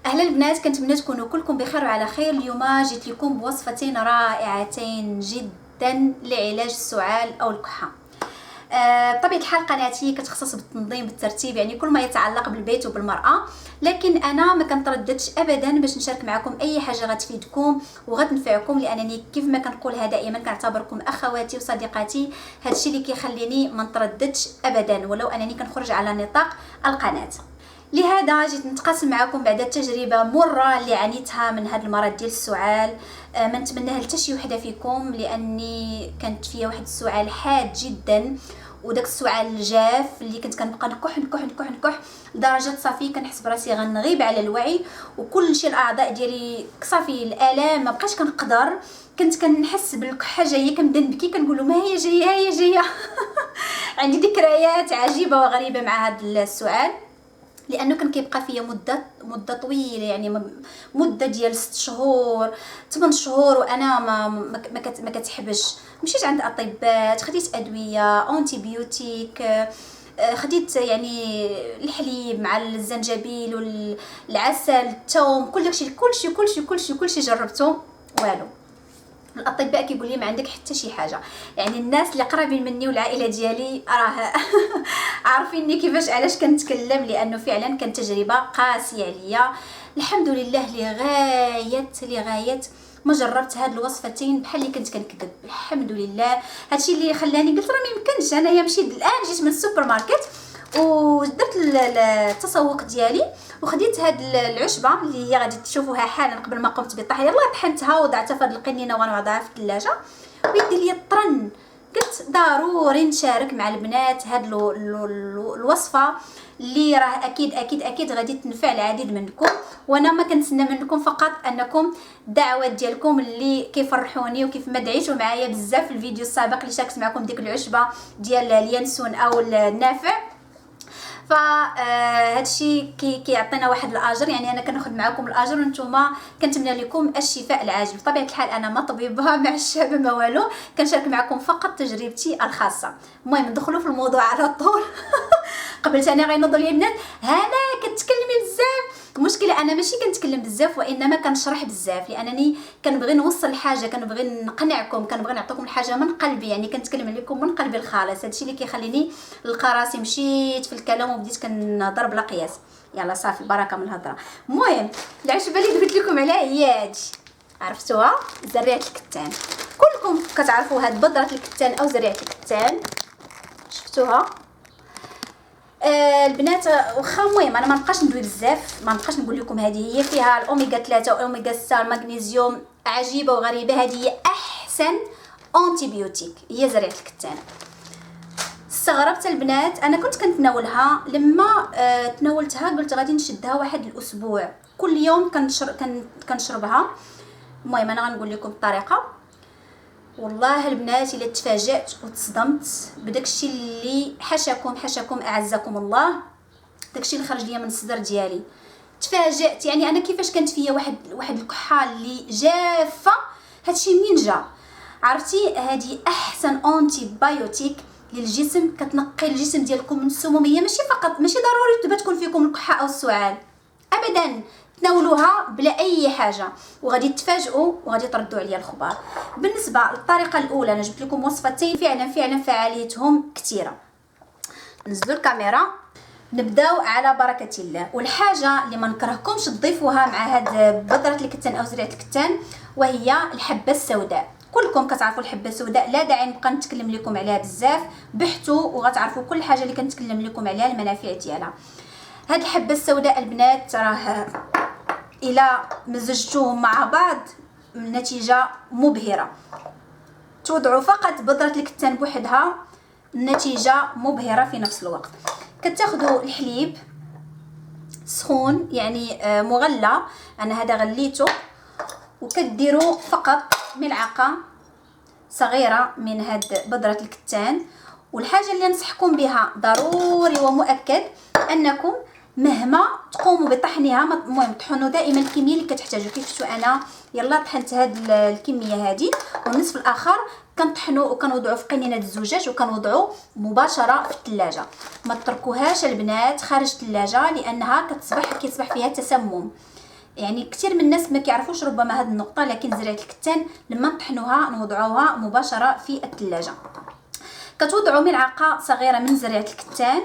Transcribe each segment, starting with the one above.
اهلا البنات، كنتمنى تكونوا كلكم بخير وعلى خير. اليوم جيت لكم بوصفتين رائعتين جدا لعلاج السعال او الكحه. بطبيعه الحال قناتي كتخصص بالتنظيم بالترتيب، يعني كل ما يتعلق بالبيت وبالمراه، لكن انا ما كنترددش ابدا باش نشارك معكم اي حاجه غتفيدكم وغتنفعكم، لانني كيف ما كنقولها دائما كنعتبركم اخواتي وصديقاتي. هادشي اللي كيخليني ما نترددش ابدا ولو انني كنخرج على نطاق القناه. لهذا جيت نتقاسم معكم بعد التجربه مره اللي عانيتها من هذا المرض ديال السعال. ما نتمناها حتى شي وحده فيكم، لاني كانت فيا واحد السعال حاد جدا، وداك السعال الجاف اللي كنت كنبقى نكح نكح نكح نكح لدرجه صافي كنحس براسي غنغيب على الوعي، وكل شيء الاعضاء ديالي صافي الالام ما بقاش كنقدر. كنت كنحس بالكحه جايه كنبدا نبكي كنقول ما هي جايه هي جايه. عندي ذكريات عجيبه وغريبه مع هذا السعال، لانه كان كيبقى فيا مده طويله، يعني مده ديال 6 شهور 8 شهور وانا ما كتحبش. مشيت عند اطباء، خديت ادويه انتيبيوتيك، خديت يعني الحليب مع الزنجبيل والعسل الثوم، كلشي جربته والو. الاطباء كيقول لي ما عندك حتى شي حاجه، يعني الناس اللي قريبين مني والعائله ديالي راه عارفيني كيفاش علاش كنتكلم، لانه فعلا كانت تجربه قاسيه عليا. الحمد لله لغايه ما جربت هاد الوصفتين بحال اللي كنت كنكذب. الحمد لله، هادشي اللي خلاني قلت راه ما يمكنش. انايا مشيت الان، جيت من السوبر ماركت ودرت التسوق ديالي وخديت هاد العشبه اللي هي غادي تشوفوها حالا قبل ما قمت بالطحن. يلاه طحنتها وضعتها في هاد القنينه ونوضعها في الثلاجه، ويدي لي الطرن. قلت ضروري نشارك مع البنات هاد الوصفه اللي راه اكيد غادي تنفع العديد منكم. وانا ما كنتسنى منكم فقط انكم الدعوات ديالكم اللي كيفرحوني، وكيف ما دعيتوا معايا بزاف في الفيديو السابق اللي شاركت معكم ديك العشبه ديال اليانسون او النافع. هادشي كيعطينا واحد الاجر، يعني انا كناخذ معكم الاجر وانتم كنتمنى لكم الشفاء العاجل. بطبيعه الحال انا ما طبيبه ما عشابه ما والو، كنشارك معكم فقط تجربتي الخاصه. المهم ندخلوا في الموضوع على طول. قبل ثاني غينوضوا لي البنات هنا كتكلمي بزاف. المشكله انا ماشي كنتكلم بزاف، وانما كنشرح بزاف، لانني كنبغي نوصل الحاجه، كنبغي نقنعكم، كنبغي نعطيكم الحاجه من قلبي، يعني كنتكلم لكم من قلبي الخالص. هادشي اللي كيخليني نلقى راسي مشيت في الكلام وبديت كنهضر بلا قياس. يلا صافي بركه من الهضره. المهم العشبه اللي درت لكم عليها هي هادشي، عرفتوها؟ زريعه الكتان. كلكم كتعرفوا هاد بذره الكتان او زريعه الكتان، شفتوها البنات؟ واخا المهم انا ما نبقاش ندوي بزاف، ما نبقاش نقول لكم هذه هي فيها الاوميغا 3 والاوميغا 6 المغنيسيوم، عجيبه وغريبه. هذه هي احسن انتيبيوتيك، هي زريعه الكتان. استغربت البنات، انا كنت كنتناولها لما تناولتها قلت غادي نشدها واحد الاسبوع، كل يوم كنشربها. المهم انا غنقول لكم الطريقه. والله البنات الا تفاجأت وتصدمت بداكشي اللي حاشاكم اعزكم الله، داكشي اللي خرج ليا من الصدر ديالي. تفاجأت، يعني انا كيفاش كانت فيا واحد الكحه اللي جافه. هادشي منين جا؟ عرفتي هذه احسن انتي بايوتيك للجسم، كتنقي الجسم ديالكم من السموميه. ماشي ضروري تبقى تكون فيكم الكحه او السعال ابدا، تناولوها بلا اي حاجه وغادي تفاجئوا وغادي تردوا عليا الخبار. بالنسبه للطريقه الاولى انا جبت لكم وصفتين فعلا فعاليتهم كثيره. نزلوا الكاميرا، نبداو على بركه الله. والحاجه اللي ما نكرهكمش تضيفوها مع هاد بذره الكتان او زريعه الكتان وهي الحبه السوداء. كلكم كتعرفوا الحبه السوداء، لا داعي نبقى نتكلم لكم عليها بزاف، بحثوا وغتعرفوا كل حاجه اللي كنتكلم لكم عليها المنافع ديالها. هاد الحبه السوداء البنات راه الى مزجتوهم مع بعض النتيجه مبهره. توضعوا فقط بذره الكتان بوحدها، النتيجه مبهره في نفس الوقت. كتاخذوا الحليب سخون يعني مغلى، انا هذا غليته، وكديروا فقط ملعقه صغيره من هاد بذره الكتان. والحاجه اللي ننصحكم بها ضروري ومؤكد انكم مهما تقوموا بطحنها، المهم طحنوا دائما الكميه اللي كتحتاجوا. كيف شفتوا انا يلا طحنت هاد الكميه هذه، والنصف الاخر كنطحنوا وكنوضعوا في قنينه الزجاج وكنوضعوا مباشره في الثلاجه. ما تتركوهاش البنات خارج الثلاجه، لانها كيصبح فيها تسمم. يعني كثير من الناس ما كيعرفوش ربما هذه النقطه، لكن زريعه الكتان لما نطحنوها نوضعوها مباشره في الثلاجه. كتوضعوا ملعقه صغيره من زريعه الكتان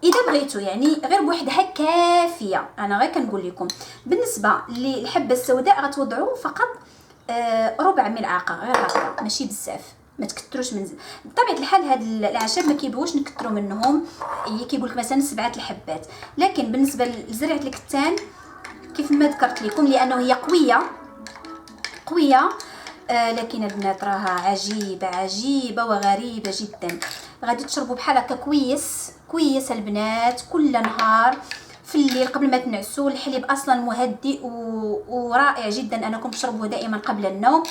اذا بغيتوا، يعني غير بوحدها كافيه. انا غير كنقول لكم بالنسبه للحبه السوداء غتوضعوا فقط ربع ملعقه، غير هكا ماشي بزاف، ما تكثروش من بطبيعه الحال هاد الاعشاب ما كيبغوش نكثروا منهم، كيقول لك مثلا 7 الحبات. لكن بالنسبه لزريعه الكتان كيف ما ذكرت لكم لانه هي قويه لكن البنات راها عجيبه وغريبه جدا. غادي تشربوا بحال هكا كويس البنات كل نهار في الليل قبل ما تنعسوا. الحليب اصلا مهدئ ورائع جدا انكم تشربوه دائما قبل النوم.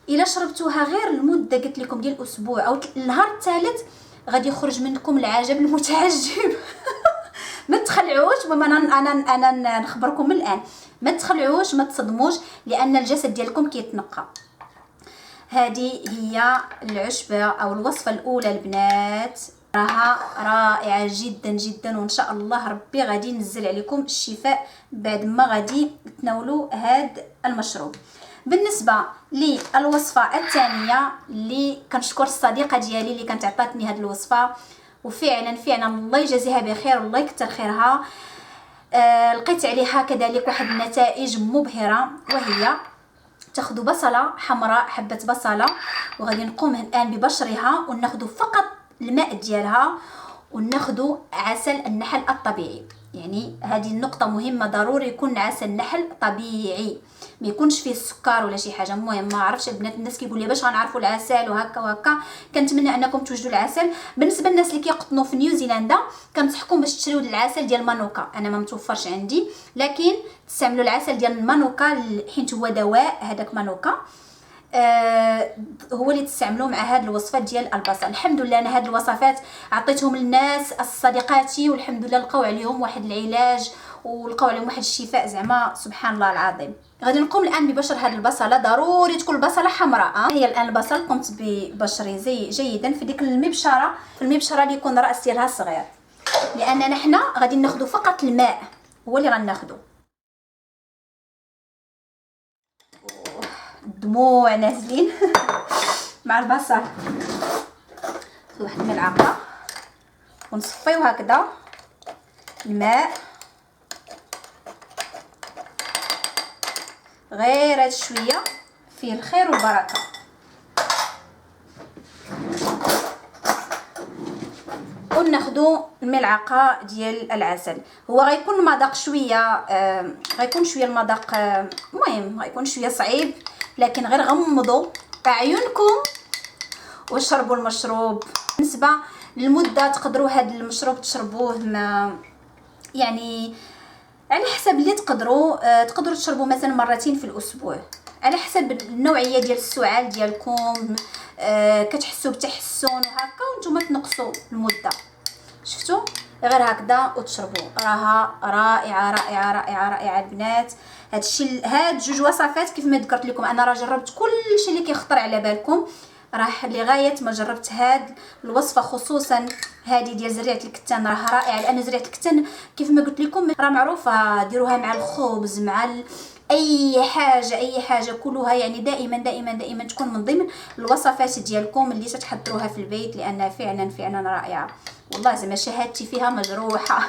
الا شربتوها غير لمده قلت لكم ديال اسبوع او النهار الثالث غادي يخرج منكم العجب المتعجب. ما تخلعوش، انا نخبركم من الان، ما تخلعوش ما تصدموش لان الجسد ديالكم كيتنقى. هذه هي العشبه او الوصفه الاولى البنات، راها رائعه جدا جدا، وان شاء الله ربي غادي ينزل عليكم الشفاء بعد ما غادي تناولوا هذا المشروب. بالنسبه للوصفه الثانيه اللي كنشكر الصديقه ديالي اللي كانت عطاتني هذه الوصفه، وفعلا الله يجازيها بخير والله يكثر خيرها. لقيت عليها كذلك واحد النتائج مبهره، وهي تاخذوا بصله حمراء، حبه بصله، وغادي نقوم الان ببشرها وناخذوا فقط الماء ديالها، وناخذوا عسل النحل الطبيعي. يعني هذه النقطه مهمه، ضروري يكون عسل النحل طبيعي، ما يكونش فيه السكر ولا شي حاجه. المهم ما عرفتش البنات، الناس كيقول لي باش غنعرفوا العسل وهكا وهكا. كنتمنى انكم توجدوا العسل. بالنسبه للناس اللي كيقطنوا في نيوزيلندا كنصحكم باش تشريو العسل ديال مانوكا، انا ما متوفرش عندي، لكن تستعملوا العسل ديال مانوكا حيت هو دواء. هذاك مانوكا هو اللي تستعملوه مع هذه الوصفات ديال البصل. الحمد لله انا هذه الوصفات عطيتهم للناس صديقاتي، والحمد لله لقاو عليهم واحد العلاج ولقاو عليهم واحد الشفاء، زعما سبحان الله العظيم. غادي نقوم الان ببشر هذه البصله، ضروري تكون البصله حمراء. هي الان البصل قمت ببشري جيدا في ديك المبشره، اللي يكون الراس ديالها صغير، لاننا حنا غادي ناخذ فقط الماء هو اللي غناخذو. الدموع نازلين مع البصل. واحد الملعقه ونصفيو هكذا الماء، غير هاد شويه فيه الخير والبركه. وناخذوا الملعقه ديال العسل. هو غيكون المذاق شويه غيكون شويه المذاق المهم غيكون شويه صعيب، لكن غير غمضوا اعينكم وشربوا المشروب. بالنسبه للمده تقدروا هذا المشروب تشربوه يعني على حسب اللي تقدروا تشربوا مثلا مرتين في الاسبوع، على حسب النوعيه ديال السعال ديالكم. كتحسوا بتحسن وهكا وانتم تنقصوا المده. شفتوا غير هكذا وتشربوا، راها رائعه البنات. هاد جوج وصفات كيف ما ذكرت لكم انا راه جربت كل شيء اللي كيخطر على بالكم، راح لغايه ما جربت هاد الوصفه، خصوصا هذه ديال زريعه الكتان راها رائعه، لان زريعه الكتان كيف ما قلت لكم راه معروفه، ديروها مع الخبز مع اي حاجه كلها، يعني دائما تكون من ضمن الوصفات ديالكم اللي تتحضروها في البيت، لانها فعلا رائعه والله، زعما شهادتي فيها مجروحه.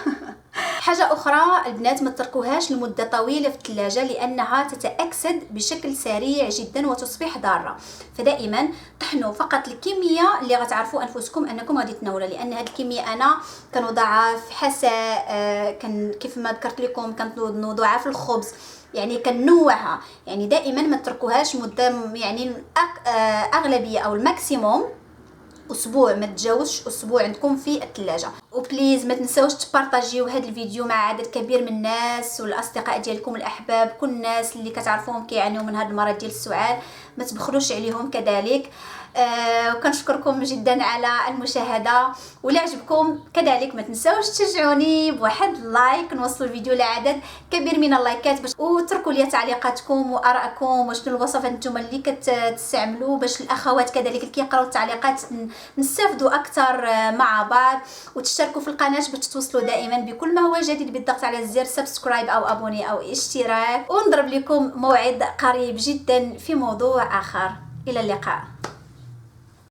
حاجه اخرى البنات ما تتركوهاش لمده طويله في الثلاجه، لانها تتاكسد بشكل سريع جدا وتصبح ضاره. فدائما طحنوا فقط الكميه اللي غتعرفوا انفسكم انكم غادي تناولها، لان هذه الكميه انا كنوضعها في حساء، كيف ما ذكرت لكم كنوضعها في الخبز، يعني كنوعها. يعني دائما ما تتركوهاش مده، يعني اغلبيه او الماكسيموم اسبوع، ما تجاوزش اسبوع عندكم في الثلاجه. وبليز ما تنساوش تبارطاجيو هذا الفيديو مع عدد كبير من الناس والاصدقاء ديالكم الاحباب، كل الناس اللي كتعرفوهم كيعانيو من هذا المرض ديال السعال، ما تبخلوش عليهم كذلك. وكنشكركم جدا على المشاهده، ولا عجبكم كذلك ما تنساوش تشجعوني بواحد لايك نوصلوا الفيديو لعدد كبير من اللايكات، باش وتركوا لي تعليقاتكم وارائكم وشنو الوصفات نتوما اللي كتستعملوا باش الاخوات كذلك اللي كيقراو التعليقات نستافدوا اكثر مع بعض، وتشتركوا في القناه باش توصلوا دائما بكل ما هو جديد بالضغط على زر سبسكرايب او ابوني او اشتراك، ونضرب لكم موعد قريب جدا في موضوع اخر. الى اللقاء.